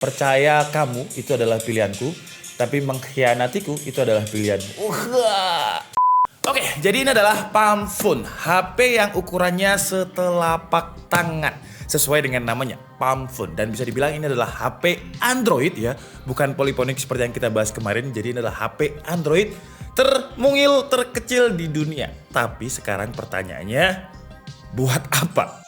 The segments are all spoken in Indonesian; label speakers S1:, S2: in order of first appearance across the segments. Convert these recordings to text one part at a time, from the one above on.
S1: Percaya kamu itu adalah pilihanku, tapi mengkhianatiku itu adalah pilihanmu. Oke, jadi ini adalah Palm Phone, HP yang ukurannya setelapak tangan. Sesuai dengan namanya, Palm Phone. Dan bisa dibilang ini adalah HP Android ya, bukan polyphonic seperti yang kita bahas kemarin. Jadi ini adalah HP Android termungil terkecil di dunia. Tapi sekarang pertanyaannya, buat apa?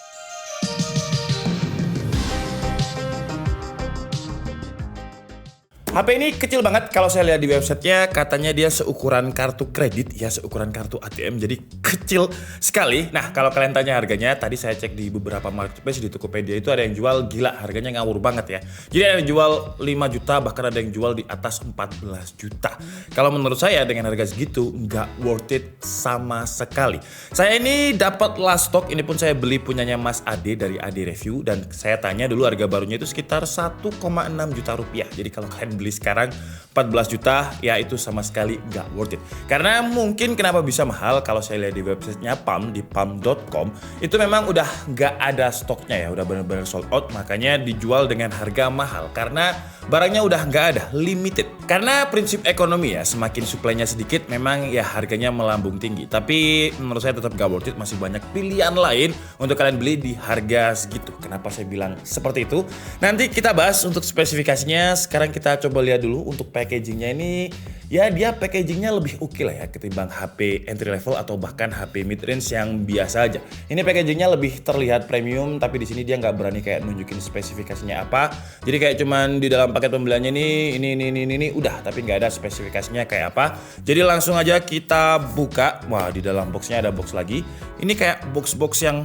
S1: HP ini kecil banget, kalau saya lihat di websitenya katanya dia seukuran kartu kredit ya, seukuran kartu ATM, jadi kecil sekali. Nah kalau kalian tanya harganya, tadi saya cek di beberapa marketplace di Tokopedia itu ada yang jual gila, harganya ngawur banget ya. Jadi ada yang jual 5 juta, bahkan ada yang jual di atas 14 juta. Kalau menurut saya dengan harga segitu nggak worth it sama sekali. Saya ini dapat last stock, ini pun saya beli punyanya Mas Ade dari Ade Review, dan saya tanya dulu harga barunya itu sekitar 1,6 juta rupiah. Jadi kalau kalian beli sekarang 14 juta ya itu sama sekali nggak worth it. Karena mungkin kenapa bisa mahal, kalau saya lihat di websitenya Palm, di palm.com itu memang udah nggak ada stoknya ya, udah benar-benar sold out, makanya dijual dengan harga mahal karena barangnya udah nggak ada, limited. Karena prinsip ekonomi ya, semakin suplainya sedikit memang ya harganya melambung tinggi. Tapi menurut saya tetap nggak worth it, masih banyak pilihan lain untuk kalian beli di harga segitu. Kenapa saya bilang seperti itu? Nanti kita bahas untuk spesifikasinya. Sekarang kita coba lihat dulu untuk packagingnya ini. Ya dia packagingnya lebih oke lah ya ketimbang HP entry level atau bahkan HP mid range yang biasa aja. Ini packagingnya lebih terlihat premium, tapi di sini dia nggak berani kayak nunjukin spesifikasinya apa. Jadi kayak cuman di dalam paket pembeliannya ini udah, tapi nggak ada spesifikasinya kayak apa. Jadi langsung aja kita buka. Wah, di dalam boxnya ada box lagi. Ini kayak box-box yang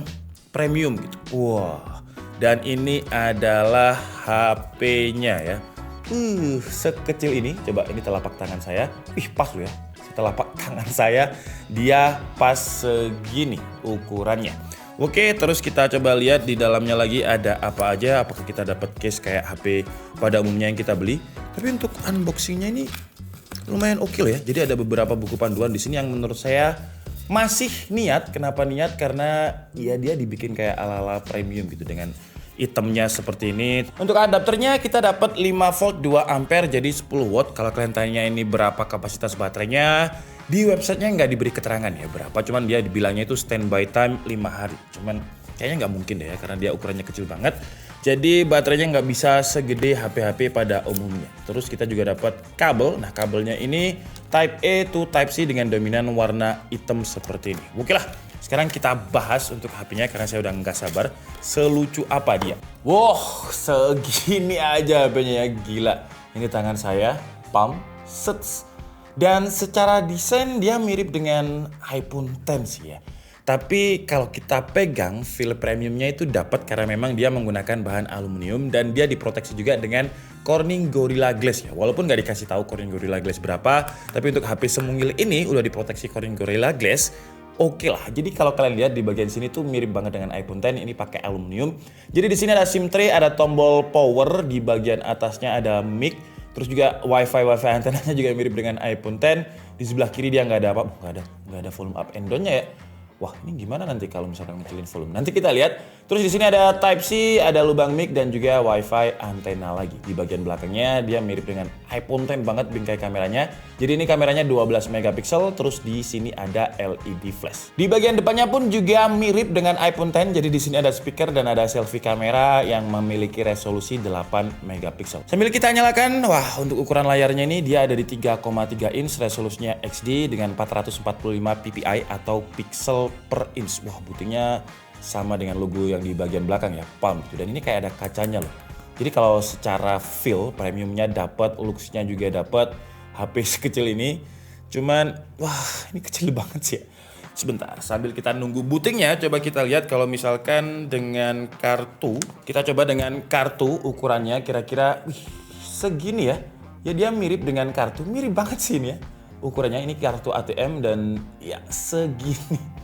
S1: premium gitu. Wah, dan ini adalah HP-nya ya. Sekecil ini, coba ini telapak tangan saya. Pas loh ya, telapak tangan saya dia pas segini ukurannya. Oke, terus kita coba lihat di dalamnya lagi ada apa aja. Apakah kita dapat case kayak HP pada umumnya yang kita beli? Tapi untuk unboxingnya ini lumayan oke loh ya. Jadi ada beberapa buku panduan di sini yang menurut saya masih niat. Kenapa niat? Karena ya dia dibikin kayak ala-ala premium gitu dengan itemnya seperti ini. Untuk adapternya kita dapat 5 volt 2 ampere jadi 10 watt. Kalau kalian tanya ini berapa kapasitas baterainya, di websitenya nggak diberi keterangan ya berapa. Cuman dia dibilangnya itu standby time 5 hari. Cuman kayaknya nggak mungkin deh ya, karena dia ukurannya kecil banget. Jadi baterainya nggak bisa segede HP-HP pada umumnya. Terus kita juga dapat kabel. Nah kabelnya ini Type A to Type C dengan dominan warna hitam seperti ini. Oke lah, sekarang kita bahas untuk HP-nya karena saya udah nggak sabar. Selucu apa dia? Wow, segini aja HP-nya ya, gila. Ini tangan saya, Palm, sets. Dan secara desain dia mirip dengan iPhone X sih ya. Tapi kalau kita pegang, feel premiumnya itu dapat karena memang dia menggunakan bahan aluminium dan dia diproteksi juga dengan Corning Gorilla Glass ya. Walaupun nggak dikasih tahu Corning Gorilla Glass berapa, tapi untuk HP semungil ini udah diproteksi Corning Gorilla Glass. Oke lah, jadi kalau kalian lihat di bagian sini tuh mirip banget dengan iPhone X, ini pakai aluminium. Jadi di sini ada SIM tray, ada tombol power, di bagian atasnya ada mic, terus juga wifi antenanya juga mirip dengan iPhone X. Di sebelah kiri dia nggak ada apa, nggak ada volume up and down-nya ya. Wah, ini gimana nanti kalau misalkan ngecilin volume? Nanti kita lihat. Terus di sini ada Type C, ada lubang mic dan juga WiFi antena lagi. Di bagian belakangnya dia mirip dengan iPhone X banget bingkai kameranya. Jadi ini kameranya 12 megapiksel, terus di sini ada LED flash. Di bagian depannya pun juga mirip dengan iPhone X. Jadi di sini ada speaker dan ada selfie kamera yang memiliki resolusi 8 megapiksel. Sambil kita nyalakan, wah untuk ukuran layarnya ini dia ada di 3,3 inch, resolusinya XD dengan 445 ppi atau pixel per inch. Wah, butingnya sama dengan logo yang di bagian belakang ya, Palm gitu. Dan ini kayak ada kacanya loh. Jadi kalau secara feel premiumnya dapat, looks-nya juga dapat. HP sekecil ini, cuman wah ini kecil banget sih ya. Sebentar, sambil kita nunggu bootingnya, coba kita lihat kalau misalkan dengan kartu. Kita coba dengan kartu ukurannya kira-kira segini ya. Ya dia mirip dengan kartu, mirip banget sih ini ya. Ukurannya ini kartu ATM dan ya segini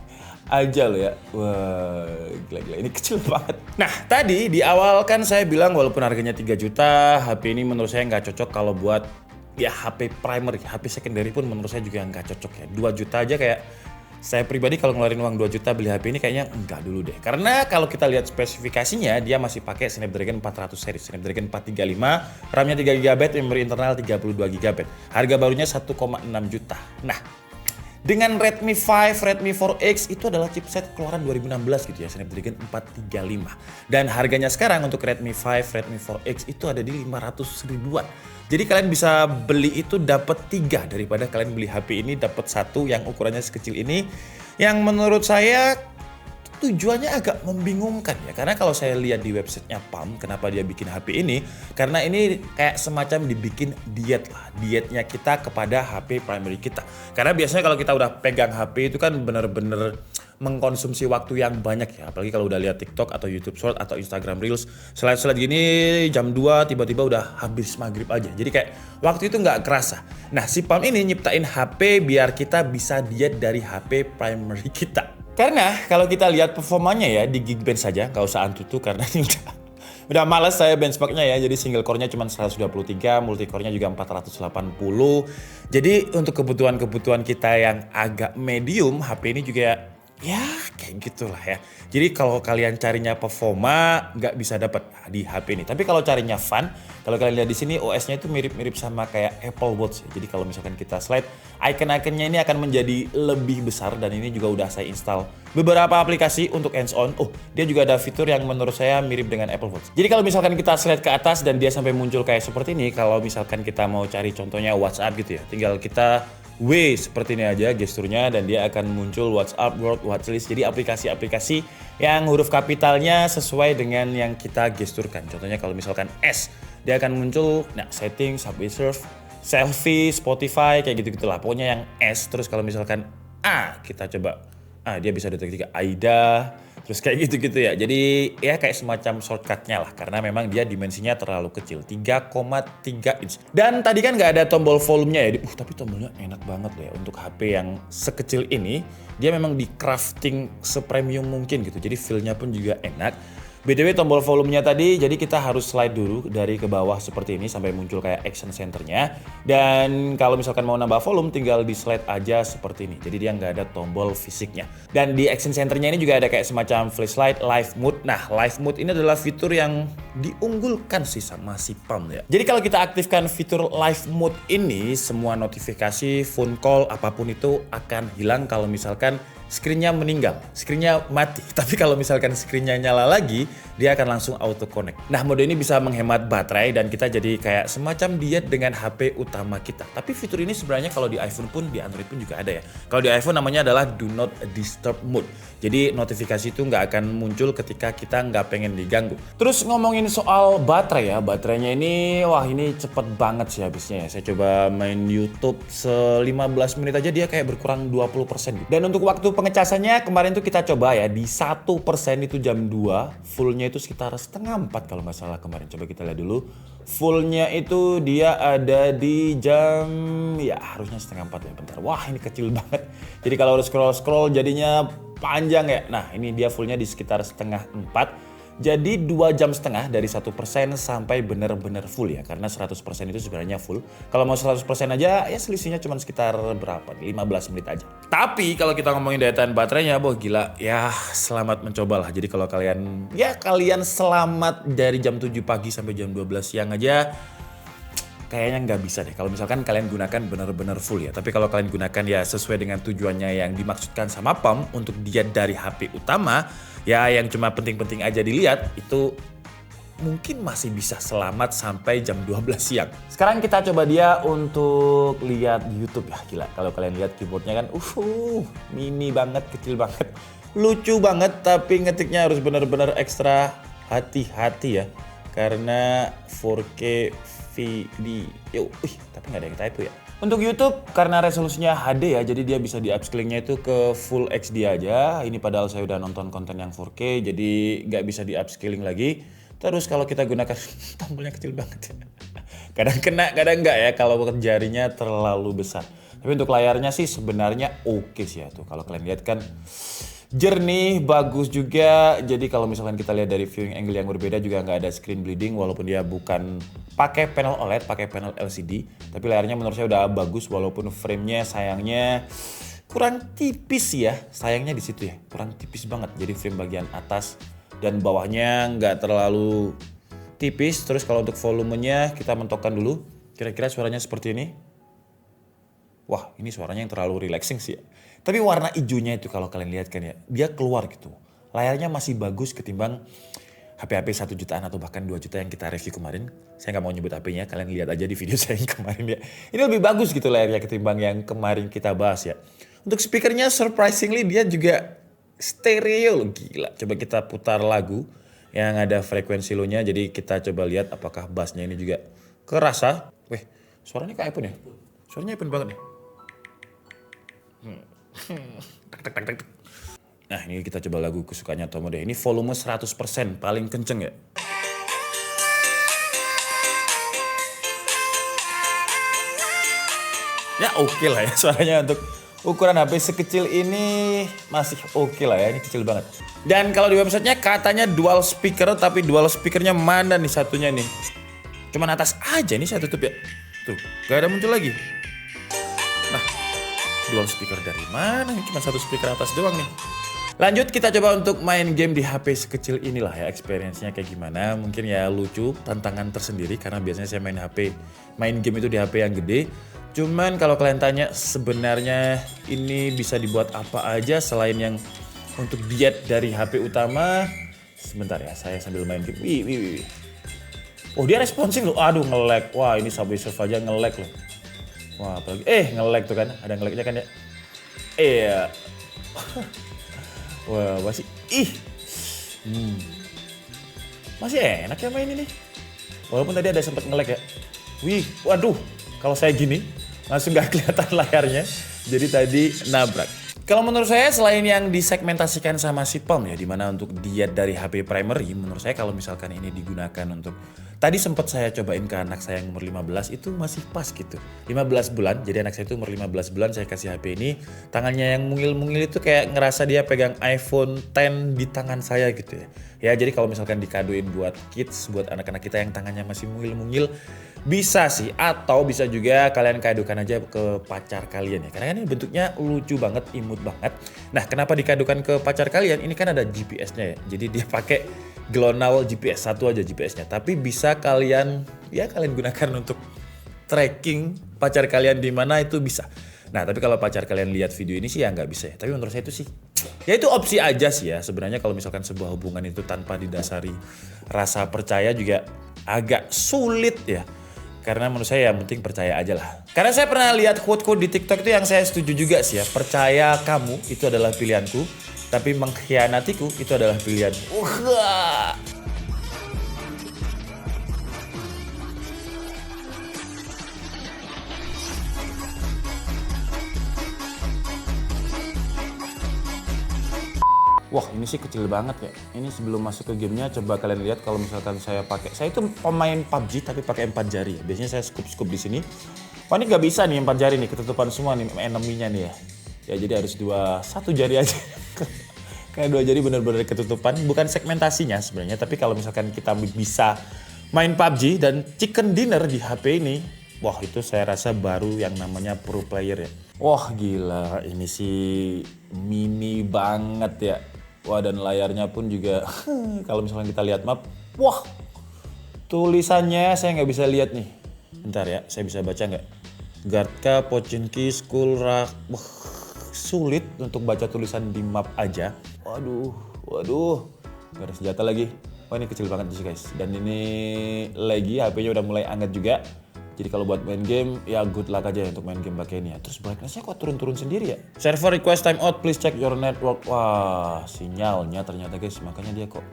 S1: aja loh ya. Wah, gila-gila ini kecil banget. Nah, tadi di awal kan saya bilang walaupun harganya 3 juta, HP ini menurut saya nggak cocok kalau buat ya HP primary, HP secondary pun menurut saya juga nggak cocok ya. 2 juta aja kayak Saya pribadi kalau ngeluarin uang 2 juta beli HP ini kayaknya enggak dulu deh. Karena kalau kita lihat spesifikasinya, dia masih pakai Snapdragon 400 series, Snapdragon 435, RAM-nya 3GB, memori internal 32GB. Harga barunya 1,6 juta. Nah, dengan Redmi 5, Redmi 4X itu adalah chipset keluaran 2016 gitu ya, Snapdragon 435. Dan harganya sekarang untuk Redmi 5, Redmi 4X itu ada di 500 ribuan. Jadi kalian bisa beli itu dapat 3 daripada kalian beli HP ini dapat 1 yang ukurannya sekecil ini. Yang menurut saya tujuannya agak membingungkan ya, karena kalau saya lihat di websitenya PAM, kenapa dia bikin HP ini, karena ini kayak semacam dibikin diet lah, dietnya kita kepada HP primary kita. Karena biasanya kalau kita udah pegang HP itu kan bener-bener mengkonsumsi waktu yang banyak ya, apalagi kalau udah lihat TikTok atau YouTube Short atau Instagram Reels, slide-slide gini jam 2 tiba-tiba udah habis maghrib aja, jadi kayak waktu itu nggak kerasa. Nah, si PAM ini nyiptain HP biar kita bisa diet dari HP primary kita. Karena kalau kita lihat performanya ya di Geekbench saja, nggak usah Antutu karena ini udah males saya benchmarknya ya. Jadi single core-nya cuma 123, multi core-nya juga 480. Jadi untuk kebutuhan-kebutuhan kita yang agak medium, HP ini juga ya kayak gitulah ya. Jadi kalau kalian carinya performa nggak bisa dapat di HP ini. Tapi kalau carinya fun, kalau kalian lihat di sini OS-nya itu mirip-mirip sama kayak Apple Watch ya. Jadi kalau misalkan kita slide, icon-iconnya ini akan menjadi lebih besar dan ini juga udah saya install beberapa aplikasi untuk hands-on. Oh, dia juga ada fitur yang menurut saya mirip dengan Apple Watch. Jadi kalau misalkan kita slide ke atas dan dia sampai muncul kayak seperti ini, kalau misalkan kita mau cari contohnya WhatsApp gitu ya, tinggal kita W seperti ini aja gesturnya dan dia akan muncul WhatsApp, World, Watchlist. Jadi aplikasi-aplikasi yang huruf kapitalnya sesuai dengan yang kita gesturkan. Contohnya kalau misalkan S, dia akan muncul setting, Subway Surf, selfie, Spotify, kayak gitu-gitulah. Pokoknya yang S. Terus kalau misalkan A, kita coba dia bisa deteksi AIDA, terus kayak gitu-gitu ya. Jadi ya kayak semacam shortcutnya lah, karena memang dia dimensinya terlalu kecil, 3,3 inch. Dan tadi kan nggak ada tombol volumenya ya, tapi tombolnya enak banget deh untuk HP yang sekecil ini. Dia memang di crafting sepremium mungkin gitu, jadi feel-nya pun juga enak. BTW tombol volumenya tadi, jadi kita harus slide dulu dari ke bawah seperti ini sampai muncul kayak action centernya. Dan kalau misalkan mau nambah volume tinggal di slide aja seperti ini. Jadi dia nggak ada tombol fisiknya. Dan di action centernya ini juga ada kayak semacam flashlight, live mode. Nah, live mode ini adalah fitur yang diunggulkan sih sama si PAM ya. Jadi kalau kita aktifkan fitur live mode ini, semua notifikasi, phone call, apapun itu akan hilang kalau misalkan screen-nya meninggal, screen-nya mati. Tapi kalau misalkan screen-nya nyala lagi, dia akan langsung auto connect. Nah, mode ini bisa menghemat baterai dan kita jadi kayak semacam diet dengan HP utama kita. Tapi fitur ini sebenarnya kalau di iPhone pun, di Android pun juga ada ya. Kalau di iPhone namanya adalah Do Not Disturb Mode. Jadi notifikasi itu nggak akan muncul ketika kita nggak pengen diganggu. Terus ngomongin soal baterai ya, baterainya ini, wah ini cepet banget sih habisnya ya. Saya coba main YouTube 15 menit aja dia kayak berkurang 20%. Dan untuk waktu pengecasannya kemarin tuh kita coba ya di 1% itu jam 2, fullnya itu sekitar setengah 4 kalau nggak salah kemarin. Coba kita lihat dulu. Fullnya itu dia ada di jam, ya harusnya setengah 4 ya, bentar. Wah ini kecil banget. Jadi kalau harus scroll jadinya panjang ya. Nah ini dia fullnya di sekitar setengah 4. Jadi 2,5 jam dari 1% sampai bener-bener full ya. Karena 100% itu sebenarnya full. Kalau mau 100% aja ya selisihnya cuma sekitar berapa nih, 15 menit aja. Tapi kalau kita ngomongin daya tahan baterainya, boh gila. Ya selamat mencoba lah. Jadi kalau kalian selamat dari jam 7 pagi sampai jam 12 siang aja, kayaknya nggak bisa deh kalau misalkan kalian gunakan benar-benar full ya. Tapi kalau kalian gunakan ya sesuai dengan tujuannya yang dimaksudkan sama PAM untuk diet dari HP utama, ya yang cuma penting-penting aja dilihat, itu mungkin masih bisa selamat sampai jam 12 siang. Sekarang kita coba dia untuk lihat YouTube ya. Gila, kalau kalian lihat keyboardnya kan mini banget, kecil banget, lucu banget, tapi ngetiknya harus benar-benar ekstra hati-hati ya. Karena 4K video, tapi nggak ada yang typo ya. Untuk YouTube karena resolusinya HD ya, jadi dia bisa di upscalingnya itu ke Full HD aja. Ini padahal saya udah nonton konten yang 4K, jadi nggak bisa di upscaling lagi. Terus kalau kita gunakan tombolnya kecil banget, kadang kena, kadang nggak ya kalau jarinya terlalu besar. Tapi untuk layarnya sih sebenarnya oke sih ya tuh. Kalau kalian lihat kan jernih, bagus juga. Jadi kalau misalkan kita lihat dari viewing angle yang berbeda juga nggak ada screen bleeding, walaupun dia bukan pakai panel OLED, pakai panel LCD. Tapi layarnya menurut saya udah bagus, walaupun framenya sayangnya kurang tipis ya, sayangnya di situ ya, kurang tipis banget. Jadi frame bagian atas dan bawahnya nggak terlalu tipis. Terus kalau untuk volumenya kita mentokkan dulu, kira-kira suaranya seperti ini. Wah, ini suaranya yang terlalu relaxing sih ya. Tapi warna hijaunya itu kalau kalian lihat kan ya, dia keluar gitu. Layarnya masih bagus ketimbang HP-HP 1 jutaan atau bahkan 2 juta yang kita review kemarin. Saya nggak mau nyebut HP-nya, kalian lihat aja di video saya yang kemarin ya. Ini lebih bagus gitu layarnya ketimbang yang kemarin kita bahas ya. Untuk speakernya surprisingly dia juga stereo loh, gila. Coba kita putar lagu yang ada frekuensi low-nya. Jadi kita coba lihat apakah bassnya ini juga kerasa. Wih, suaranya kayak iPhone ya? Suaranya iPhone banget nih. Nah ini kita coba lagu kesukaannya Tomo deh. Ini volume 100% paling kenceng ya. Ya oke lah ya suaranya untuk ukuran HP sekecil ini masih oke lah ya. Ini kecil banget. Dan kalau di websitenya katanya dual speaker, tapi dual speakernya mana nih satunya nih? Cuman atas aja nih saya tutup ya. Tuh gak ada muncul lagi. Nah dual speaker dari mana? Ini cuma satu speaker atas doang nih. Lanjut kita coba untuk main game di HP sekecil inilah ya, experience-nya kayak gimana. Mungkin ya lucu, tantangan tersendiri karena biasanya saya main game itu di HP yang gede. Cuman kalau kalian tanya sebenarnya ini bisa dibuat apa aja selain yang untuk diet dari HP utama. Sebentar ya, saya sambil main game. Wih. Oh dia responsif loh, aduh nge-lag. Wah ini Subway Surf aja nge-lag loh. Wah apalagi, nge-lag tuh kan, ada nge-lagnya kan ya. Iya. Wah masih, masih enak ya main ini. Walaupun tadi ada sempat nge-lag ya. Wih, waduh, kalau saya gini langsung gak kelihatan layarnya. Jadi tadi nabrak. Kalau menurut saya selain yang disegmentasikan sama si POM ya, dimana untuk diet dari HP primary, menurut saya kalau misalkan ini digunakan untuk, tadi sempat saya cobain ke anak saya yang umur 15 itu masih pas gitu. 15 bulan, jadi anak saya itu umur 15 bulan saya kasih HP ini, tangannya yang mungil-mungil itu kayak ngerasa dia pegang iPhone X di tangan saya gitu ya. Ya jadi kalau misalkan dikaduin buat kids, buat anak-anak kita yang tangannya masih mungil-mungil, bisa sih, atau bisa juga kalian kadukan aja ke pacar kalian ya. Karena kan ini bentuknya lucu banget, imut banget. Nah kenapa dikadukan ke pacar kalian? Ini kan ada GPS-nya ya. Jadi dia pakai GLONASS GPS, satu aja GPS-nya. Tapi bisa kalian gunakan untuk tracking pacar kalian di mana itu bisa. Nah tapi kalau pacar kalian lihat video ini sih ya nggak bisa ya. Tapi menurut saya itu sih, ya itu opsi aja sih ya. Sebenarnya kalau misalkan sebuah hubungan itu tanpa didasari rasa percaya juga agak sulit ya. Karena menurut saya yang penting percaya aja lah. Karena saya pernah lihat quote-quote di TikTok itu yang saya setuju juga sih ya. Percaya kamu itu adalah pilihanku, tapi mengkhianatiku itu adalah pilihan. Wah ini sih kecil banget ya. Ini sebelum masuk ke gamenya coba kalian lihat kalau misalkan saya pakai. Saya itu pemain PUBG tapi pakai 4 jari. Biasanya saya scoop di sini. Wah ini nggak bisa nih 4 jari nih, ketutupan semua nih enemy-nya nih ya. Ya jadi harus satu jari aja. Karena 2 jari benar-benar ketutupan. Bukan segmentasinya sebenarnya, tapi kalau misalkan kita bisa main PUBG dan chicken dinner di HP ini, wah itu saya rasa baru yang namanya pro player ya. Wah gila, ini sih mini banget ya. Wah dan layarnya pun juga kalau misalnya kita lihat map, wah tulisannya saya nggak bisa lihat nih. Bentar ya, saya bisa baca nggak? Gardka, Pochinki, School Rak. Wah, sulit untuk baca tulisan di map aja. Waduh, gak ada senjata lagi. Wah ini kecil banget sih guys. Dan ini lagi HP-nya udah mulai anget juga. Jadi kalau buat main game, ya good luck aja untuk main game pakai ini ya. Terus brightness-nya kok turun-turun sendiri ya? Server request time out, please check your network. Wah, sinyalnya ternyata guys, makanya dia kok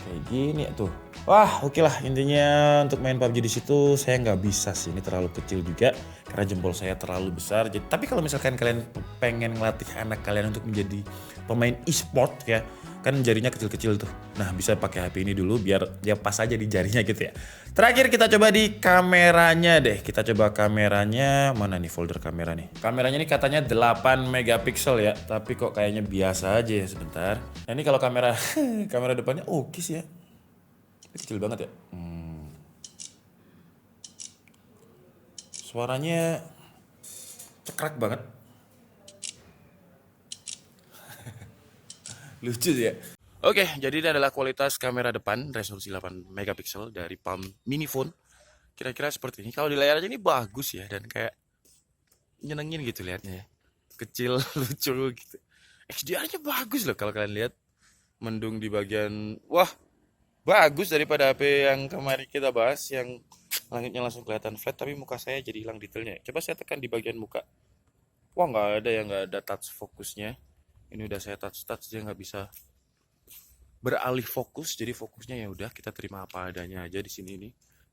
S1: kayak gini ya tuh. Wah, oke lah intinya untuk main PUBG di situ saya nggak bisa sih, ini terlalu kecil juga karena jempol saya terlalu besar. Jadi, tapi kalau misalkan kalian pengen ngelatih anak kalian untuk menjadi pemain e-sport ya, kan jarinya kecil-kecil tuh. Nah bisa pakai HP ini dulu biar dia pas aja di jarinya gitu ya. Terakhir kita coba di kameranya deh. Kita coba kameranya, mana nih folder kamera nih. Kameranya ini katanya 8 megapiksel ya, tapi kok kayaknya biasa aja ya sebentar. Nah ini kalau kamera kamera depannya oke sih ya. Kecil banget ya. Suaranya cekrek banget. Lucu sih ya. Oke, jadi ini adalah kualitas kamera depan resolusi 8 megapiksel dari Palm Mini Phone. Kira-kira seperti ini. Kalau di layar aja ini bagus ya, dan kayak nyenengin gitu liatnya ya. Kecil, lucu gitu. XDR-nya bagus loh kalau kalian lihat. Mendung di bagian, wah, bagus daripada HP yang kemarin kita bahas yang langitnya langsung kelihatan flat, tapi muka saya jadi hilang detailnya. Coba saya tekan di bagian muka. Wah, nggak ada touch fokusnya. Ini udah saya touch dia nggak bisa beralih fokus, jadi fokusnya ya udah kita terima apa adanya aja di sini ini.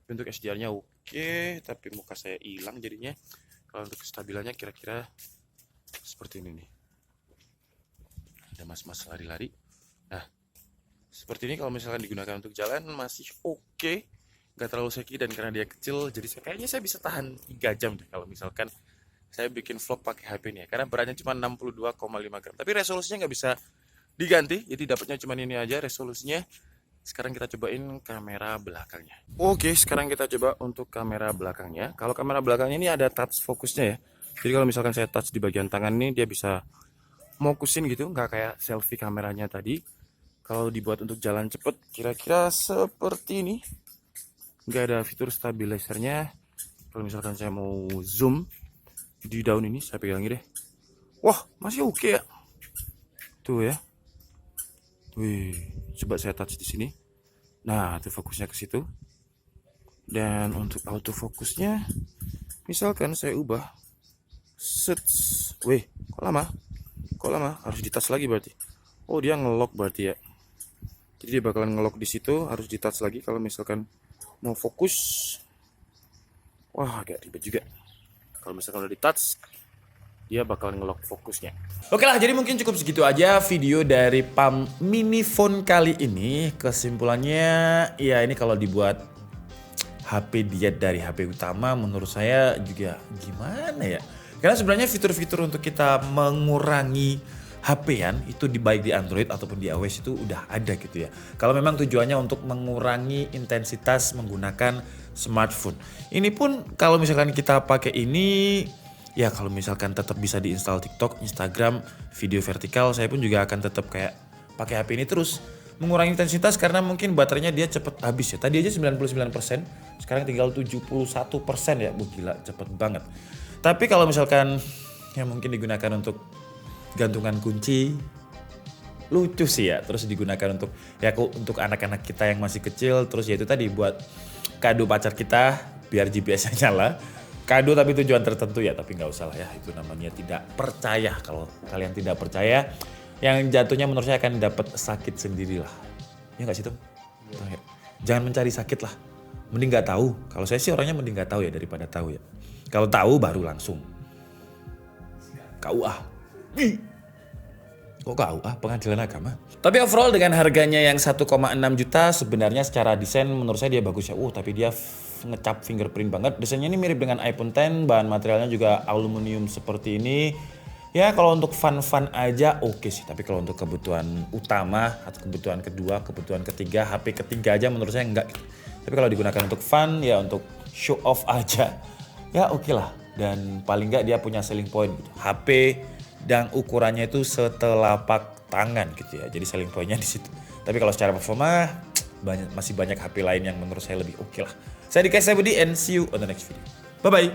S1: Untuk SDR-nya oke, tapi muka saya hilang jadinya. Kalau untuk kestabilannya kira-kira seperti ini nih. Ada mas-mas lari-lari. Nah, seperti ini kalau misalkan digunakan untuk jalan masih oke. Nggak terlalu shaky, dan karena dia kecil jadi kayaknya saya bisa tahan 3 jam deh kalau misalkan saya bikin vlog pakai HP ini ya, karena beratnya cuma 62,5 gram. Tapi resolusinya nggak bisa diganti, jadi dapatnya cuma ini aja resolusinya. Sekarang kita cobain kamera belakangnya. Oke, sekarang kita coba untuk kamera belakangnya. Kalau kamera belakangnya ini ada touch fokusnya ya. Jadi kalau misalkan saya touch di bagian tangan ini, dia bisa fokusin gitu, nggak kayak selfie kameranya tadi. Kalau dibuat untuk jalan cepet, kira-kira seperti ini. Nggak ada fitur stabilizernya. Kalau misalkan saya mau zoom di daun ini, saya pegangin deh. Wah, masih oke ya. Tuh ya. Wih, coba saya touch di sini. Nah, itu fokusnya ke situ. Dan untuk autofokusnya, misalkan saya ubah. Set. Wih, kok lama? Kok lama? Harus di touch lagi berarti. Oh, dia ngelock berarti ya. Jadi dia bakalan ngelock di situ, harus di touch lagi kalau misalkan mau fokus. Wah, agak ribet juga. Kalau misalkan udah di touch, dia bakal ngelock fokusnya. Oke lah, jadi mungkin cukup segitu aja video dari Palm Mini Phone kali ini. Kesimpulannya, ya ini kalau dibuat HP diet dari HP utama, menurut saya juga gimana ya? Karena sebenarnya fitur-fitur untuk kita mengurangi HP-an itu baik di Android ataupun di iOS itu udah ada gitu ya. Kalau memang tujuannya untuk mengurangi intensitas menggunakan smartphone. Ini pun kalau misalkan kita pakai ini, ya kalau misalkan tetap bisa diinstal TikTok, Instagram, video vertikal, saya pun juga akan tetap kayak pakai HP ini terus. Mengurangi intensitas karena mungkin baterainya dia cepet habis ya. Tadi aja 99%, sekarang tinggal 71% ya. Gila, cepet banget. Tapi kalau misalkan yang mungkin digunakan untuk gantungan kunci, lucu sih ya. Terus digunakan untuk untuk anak-anak kita yang masih kecil. Terus ya itu tadi buat kado pacar kita biar GPS-nya nyala. Kado tapi tujuan tertentu ya, tapi nggak usah lah ya. Itu namanya tidak percaya. Kalau kalian tidak percaya, yang jatuhnya menurut saya akan dapat sakit sendiri lah. Ya nggak sih Tom? Ya. Jangan mencari sakit lah. Mending nggak tahu. Kalau saya sih orangnya mending nggak tahu ya daripada tahu ya. Kalau tahu baru langsung KUA. Kok KUA? Pengadilan agama. Tapi overall dengan harganya yang 1,6 juta sebenarnya secara desain menurut saya dia bagus ya. Tapi dia ngecap fingerprint banget. Desainnya ini mirip dengan iPhone X. Bahan materialnya juga aluminium seperti ini. Ya kalau untuk fun-fun aja oke sih. Tapi kalau untuk kebutuhan utama atau kebutuhan kedua, kebutuhan ketiga, HP ketiga aja menurut saya enggak. Tapi kalau digunakan untuk fun ya untuk show off aja. Ya oke lah. Dan paling enggak dia punya selling point gitu. HP dan ukurannya itu setelapak tangan gitu ya. Jadi selling pointnya di situ. Tapi kalau secara performa masih banyak HP lain yang menurut saya lebih oke lah. Saya Dika Budi and see you on the next video. Bye bye.